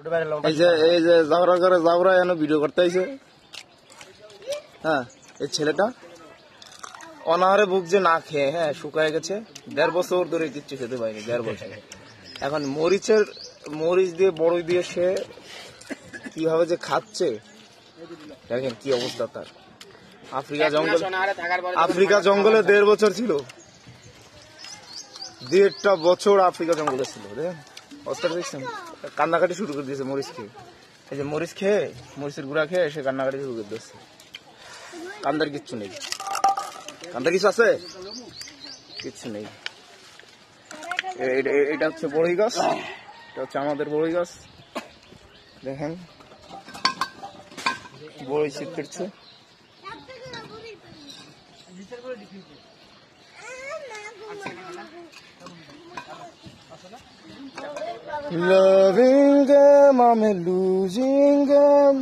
এই যে জাবরা করে জাবরা এনে ভিডিও করতে আইছে। হ্যাঁ, এই ছেলেটা অনাহারে ভুগছে না খেয়ে। হ্যাঁ, শুকায় গেছে, 1.5 বছর ধরে কিচ্ছু খেতে পায়নি, 1.5 বছর। এখন মরিচ দিয়ে বড়ই দিয়ে সে কিভাবে যে খাচ্ছে দেখেন কি অবস্থা তার। আফ্রিকা জঙ্গলে 1.5 বছর ছিল, 1.5টা বছর আফ্রিকা জঙ্গলে ছিল। দেখেন অবস্থা দেখছেন, কান্নাকাটি শুরু করে দিয়েছে মরিচ খেয়ে। এই যে মরিচের গুঁড়া খেয়ে সে কান্নাকাটি শুরু করে দিয়েছে। কান্দার কিচ্ছু নেই, কান্দার কিছু আছে? কিচ্ছু নেই। এটা হচ্ছে বড়ই গাছ, এটা হচ্ছে আমাদের বড়ই গাছ। দেখেন বড়ই শীত করছে। Loving them, I'm losing them.